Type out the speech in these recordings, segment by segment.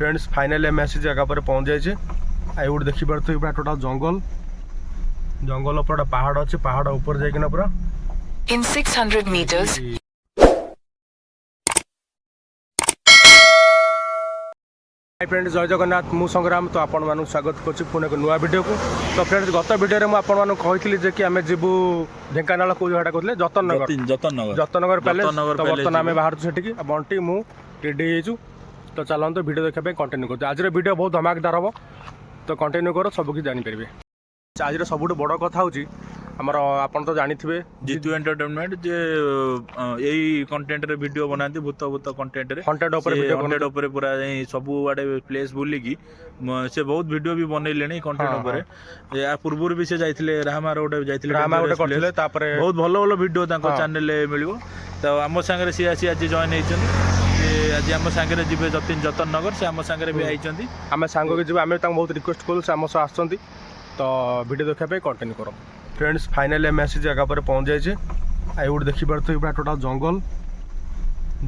Friends finally आम आसी जगह पर पहुँच जाइए आउट देखिपे पूरा टोटाल जंगल जंगल ऊपर पहाड़ अच्छे पहाड़ ऊपर जाइकिना पूरा In 600 meters, फ्रेंड्स जय जगन्नाथ मु संग्राम तो आपण मानक स्वागत करुच्ची पुणे एक नुआ वीडियो को। तो फ्रेंड्स गत वीडियो में आपण मानक कही कि आम जीवु ढेंकानाल कौ जगह कहते जतनगर पैलेस। तो बर्तमान आम बाहर से बंटी मु रेडी हो तो चलते वीडियो देखा कंटिन्यू करते। आज वीडियो बहुत धमाकेदार हम तो कंटिन्यू कर सब किसी जानीपर। आज सब बड़ कथा हूँ आमर आपन तो जानी थे जीतू एंटरटेनमेंट जे यही कंटेंट रे वीडियो बनाती भूत भूत कंटेंट रे हंड्रेड ऊपर पूरा सब आड़े प्लेस बुलिकी से बहुत वीडियो भी बनैले कंटेंट ऊपर या पूर्व भी से जाइथिले रामा रोड जाइथिले बहुत भल भल वीडियो तांको चैनल रे मिलिबो। तो आम सांगे सी आसी आज जॉइन होइछन आज आम सांगे जिबे जतन नगर से आम सांगे भी आइछन आम सांग के जिबे आम बहुत रिक्वेस्ट कलु से आम सह आछन तो वीडियो देखा कंटिन्यू करो। फ्रेंड्स फाइनली आम आसी जगह पर पहुँच जाइए आउट देखिपे पूरा टोटाल जंगल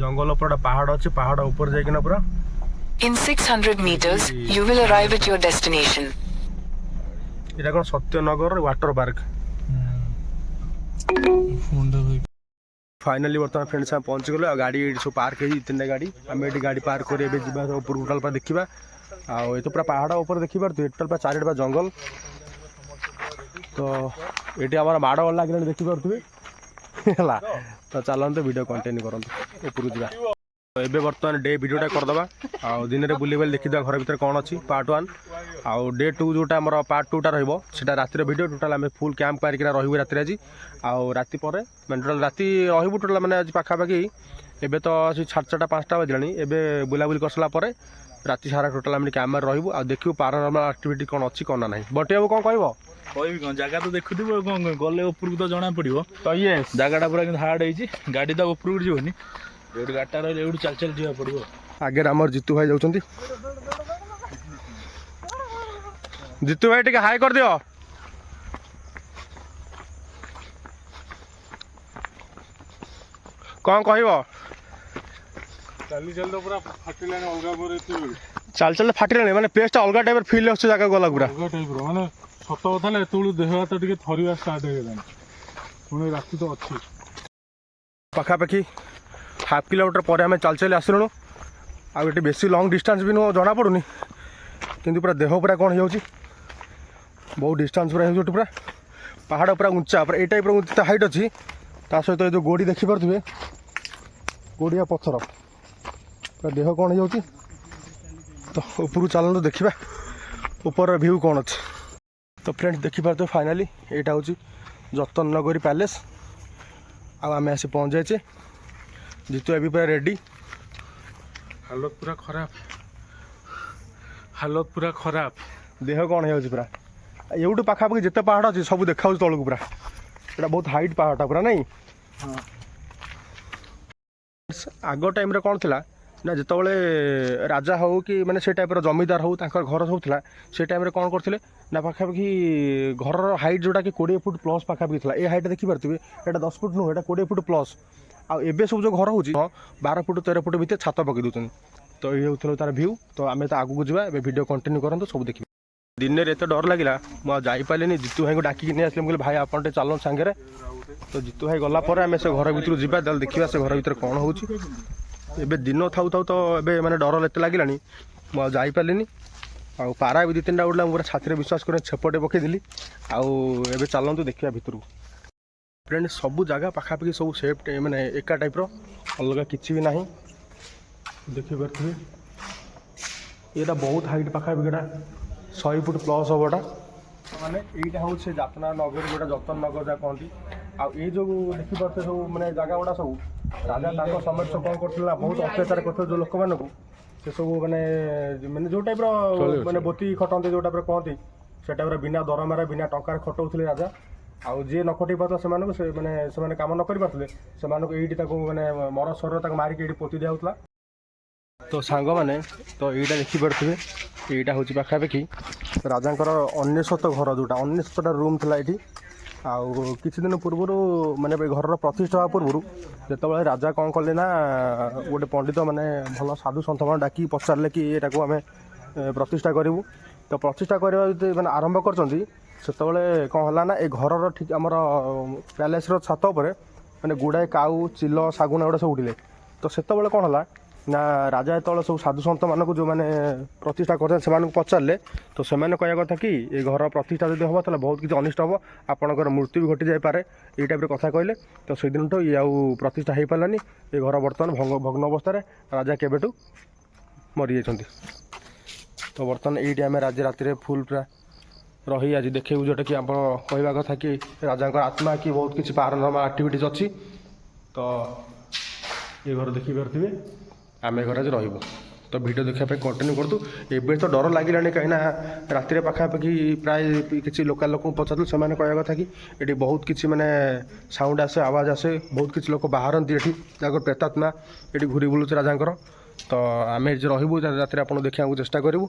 जंगल ऊपर पहाड़ अच्छे पहाड़ ऊपर जाइकिना पूरा in 600 meters, you will arrive at your destination. इटा कौन सत्यनगर वाटर पार्क। फाइनली बर्तमान फ्रेंड्स आम पहुँची गलो गाड़ी सब पार्क है तीन गाड़ी आम ये गाड़ी पार्क कर ऊपर टोटाल देखा आउ तो पूरा पहाड़ ऊपर देखिए टोटाल चारिटा जंगल। तो ये आम माड़ गल लगे देखिपे है तो चलते वीडियो कंटिन्यू करते ऊपर जा। एबे बर्तमान डे वीडियोटा करदे आउ दिन में बुले बुले देखीदा घर भीतर कौन अच्छी पार्ट 1 आउ डे 2 जोटा आम पार्ट 2टा रहा रातिर वीडियो टोटाल आम फुल कैंप पारिक रही राति आज आउ राति पर मैंने टोटाल राति रही टोटाल मैंने आज पाखापाखि एबे तो 4:30 5टा बजलानी एबे बुलाबुली करसला पर राति सारा टोटाल आम कैमरा रही आ देखू पारानॉर्मल एक्टिविटी कौन अच्छी कौन ना बटे अब कौन कहबी कौन जगह तो देखुव कौन गले ऊपर तो जना पड़ो तो ये जगह पूरा हार्ड है गाड़ी तो ऊपर जीवनी ये गाटा रही चल चल जा पड़ो। आगे आमर जीतू भाई जाऊँ जीतू भाई टे हाई कर दियो कौन कह चल चल फाटिलानी माने पेस्ट अलग टाइप फिल आछे जगह गला पूरा अलग टाइप माने सत कथा ना एतु देह हाथ टिके थरिया स्टार्ट हो गलानी पुणी राति तो अच्छी पाखापाखि हाफ किलोमीटर पर आम चल चल आसलुणु आगे बेसी लंग डिस्टेंस भी नुह जना पड़ूनी किंतु पूरा देह पूरा कौन हो बहुत डिस्टेंस पूरा हो पूरा पहाड़ पूरा उंचा पूरा ये टाइप उंचा हाइट अच्छी ता सहित जो गोड़ी देखिपे गोड़िया पत्थर पूरा देह कौन हो तो ऊपर चलते देखा ऊपर भ्यू कौन अच्छे। तो फ्रेंड्स देखिपे फाइनाली यहाँ हूँ जतन नगरी पैलेस आम आसी पहुँच जाइए जीतू अभी पूरा रेडी हालत पूरा खराब देह कौन हो पूरा एवटू पाखापाखि जिते पहाड़ अच्छी सब देखा तौक पूरा यहाँ बहुत हाइट पहाड़टा पूरा नहीं आग टाइम कौन थी ना जिते राजा हो कि मैंने से टाइप जमीदार हो घर सब था से टाइम कौन करते ना पाखापाखि घर हाइट जोटा कि 20 फुट प्लस पाखापाखि था ये हाइट देखिपे यहाँ 10 फुट नुह यहाँ 20 फुट प्लस आबे सब जो घर हो 12 फुट 13 फुट भितर छात पकई दूसरी। तो ये होता तार भ्यू तो आम तो आगू जावा वीडियो कंटिन्यू करते सब देखिए। दिन में एत डर लगे मुझे जीतू भाई को डाकिक नहीं आसले मुझे भाई आपन चलो सांगे तो जीतू भाई गलापर आम से घर भर जावा देखा से घर भर कौन हो दिन थाऊ थाऊ तो ये मैंने डर एत लगे मुझे जापारे आ पारा भी 2-3टा उड़ला पूरा छाती विश्वास कर छेपटे पकईदी आउ चलतु देखा भितर फ्रेंड सब जगह पाखापाखि सब सेफ मैंने एका टाइप अलग किसी भी ना देखिपे ये बहुत हाइट पाखापाखिटा 100 फुट प्लस हबटा माने यहीटा हूँ से जातना नगर जोटा जतन नगर जहाँ कहती आई जो देखिपे सब मैंने जगह गुड़ा सब राजा समय सब कौन कर बहुत अत्याचार करते जो लोक मानक से सब मैंने मैंने जो टाइप मैंने बोती खटते जो टाइप कहती से टाइप बिना दरमारे बिना टंकार खटाऊले राजा आउ जी न खटई पाता से मैंने काम न करें से मैंने मर शरीर मारिक ये पोती दिखाला। तो सांग मैंने तो यहाँ देखिपे यहाँ हूँ पाखापाखि राजा 1900 घर जोटा 1900टा रूम था ये ଆଉ କିଛି ଦିନ ପୂର୍ବରୁ ମାନେ ଏ ଘରର ପ୍ରତିଷ୍ଠା ହେବା ପୂର୍ବରୁ ଯେତେବେଳେ ରାଜା କ'ଣ କଲେ ନା ଗୋଟେ ପଣ୍ଡିତ ମାନେ ଭଲ ସାଧୁ ସନ୍ଥମାନେ ଡାକି ପଚାରିଲେ କି ଏଟାକୁ ଆମେ ପ୍ରତିଷ୍ଠା କରିବୁ। ତ ପ୍ରତିଷ୍ଠା କରିବା ଯଦି ମାନେ ଆରମ୍ଭ କରିଛନ୍ତି ସେତେବେଳେ କ'ଣ ହେଲା ନା ଏ ଘରର ଠିକ୍ ଆମର ପ୍ୟାଲେସ୍ର ଛାତ ଉପରେ ମାନେ ଗୁଡ଼ାଏ କାଉ ଚିଲ ଶାଗୁଣା ଗୁଡ଼ା ସବୁ ଉଠିଲେ। ତ ସେତେବେଳେ କ'ଣ ହେଲା ନା ରାଜା ଯେତେବେଳେ ସବୁ ସାଧୁ ସନ୍ଥମାନଙ୍କୁ ଯେଉଁମାନେ ପ୍ରତିଷ୍ଠା କରିଛନ୍ତି ସେମାନଙ୍କୁ ପଚାରିଲେ ତ ସେମାନେ କହିବା କଥା କି ଏ ଘର ପ୍ରତିଷ୍ଠା ଯଦି ହେବ ତାହେଲେ ବହୁତ କିଛି ଅନିଷ୍ଟ ହେବ, ଆପଣଙ୍କର ମୃତ୍ୟୁ ବି ଘଟିଯାଇପାରେ, ଏଇ ଟାଇପ୍ର କଥା କହିଲେ। ତ ସେଇଦିନଠୁ ଇଏ ଆଉ ପ୍ରତିଷ୍ଠା ହେଇପାରିଲାନି। ଏ ଘର ବର୍ତ୍ତମାନ ଭଗ୍ନ ଅବସ୍ଥାରେ, ରାଜା କେବେଠୁ ମରିଯାଇଛନ୍ତି। ତ ବର୍ତ୍ତମାନ ଏଇଠି ଆମେ ରାତିରେ ଫୁଲ୍ ପୁରା ରହି ଆଜି ଦେଖେଇବୁ, ଯେଉଁଟାକି ଆପଣ କହିବା କଥା କି ରାଜାଙ୍କର ଆତ୍ମା କି ବହୁତ କିଛି ପାରାନର୍ମାଲ ଆକ୍ଟିଭିଟିଜ୍ ଅଛି। ତ ଏ ଘର ଦେଖିପାରୁଥିବେ, ଆମେ ଘରେ ଆଜି ରହିବୁ। ତ ଭିଡ଼ିଓ ଦେଖିବା ପାଇଁ କଣ୍ଟିନ୍ୟୁ କରନ୍ତୁ। ଏବେ ତ ଡର ଲାଗିଲାଣି କାହିଁକିନା ରାତିରେ ପାଖାପାଖି ପ୍ରାୟ କିଛି ଲୋକାଲ ଲୋକଙ୍କୁ ପଚାରୁଥିଲୁ, ସେମାନେ କହିବା କଥା କି ଏଠି ବହୁତ କିଛି ମାନେ ସାଉଣ୍ଡ ଆସେ, ଆୱାଜ ଆସେ, ବହୁତ କିଛି ଲୋକ ବାହାରନ୍ତି ଏଠି, ତାଙ୍କର ପ୍ରେତାତ୍ମା ଏଠି ଘୁରି ବୁଲୁଛି ରାଜାଙ୍କର। ତ ଆମେ ଏଠି ରହିବୁ, ରାତିରେ ଆପଣଙ୍କୁ ଦେଖିବାକୁ ଚେଷ୍ଟା କରିବୁ।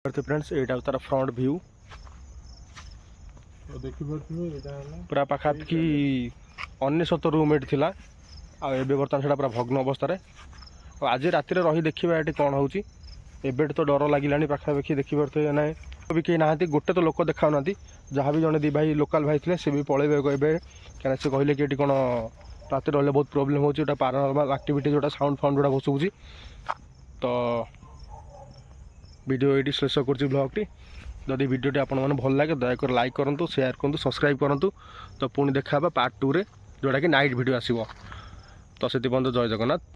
ଫ୍ରେଣ୍ଡସ୍ ଏଇଟା ତାର ଫ୍ରଣ୍ଟ ଭିୟୁ, ଦେଖିପାରୁଥିବେ ଏଇଟା ହେଲା ପୁରା ପାଖାପାଖି 99 ରୁମ୍ ଏଠି ଥିଲା, ଆଉ ଏବେ ବର୍ତ୍ତମାନ ସେଇଟା ପୁରା ଭଗ୍ନ ଅବସ୍ଥାରେ। ଆଉ ଆଜି ରାତିରେ ରହି ଦେଖିବା ଏଠି କ'ଣ ହେଉଛି। ଏବେଠୁ ତ ଡର ଲାଗିଲାଣି ପାଖାପାଖି ଦେଖିପାରୁଥିବେ ନାହିଁ ବି କେହି ନାହାନ୍ତି, ଗୋଟେ ତ ଲୋକ ଦେଖାଉନାହାନ୍ତି। ଯାହା ବି ଜଣେ ଦୁଇ ଭାଇ ଲୋକାଲ ଭାଇ ଥିଲେ ସେ ବି ପଳେଇବେ ଏବେ, କାହିଁକିନା ସେ କହିଲେ କି ଏଠି କ'ଣ ରାତିରେ ରହିଲେ ବହୁତ ପ୍ରୋବ୍ଲେମ୍ ହେଉଛି, ଏଇଟା ପାରାନର୍ମାଲ ଆକ୍ଟିଭିଟି ଯେଉଁଟା ସାଉଣ୍ଡ ଗୁଡ଼ା ବହୁତ ଶୁଭୁଛି। ତ ଭିଡ଼ିଓ ଏଇଠି ଶେଷ କରୁଛି ବ୍ଲଗ୍ଟି। ଯଦି ଭିଡ଼ିଓଟି ଆପଣମାନେ ଭଲ ଲାଗେ ଦୟାକରି ଲାଇକ୍ କରନ୍ତୁ, ସେୟାର କରନ୍ତୁ, ସବସ୍କ୍ରାଇବ୍ କରନ୍ତୁ। ତ ପୁଣି ଦେଖା ହେବା ପାର୍ଟ 2ରେ, ଯେଉଁଟାକି ନାଇଟ୍ ଭିଡ଼ିଓ ଆସିବ। ତ ସେଥିପର୍ଯ୍ୟନ୍ତ ଜୟ ଜଗନ୍ନାଥ।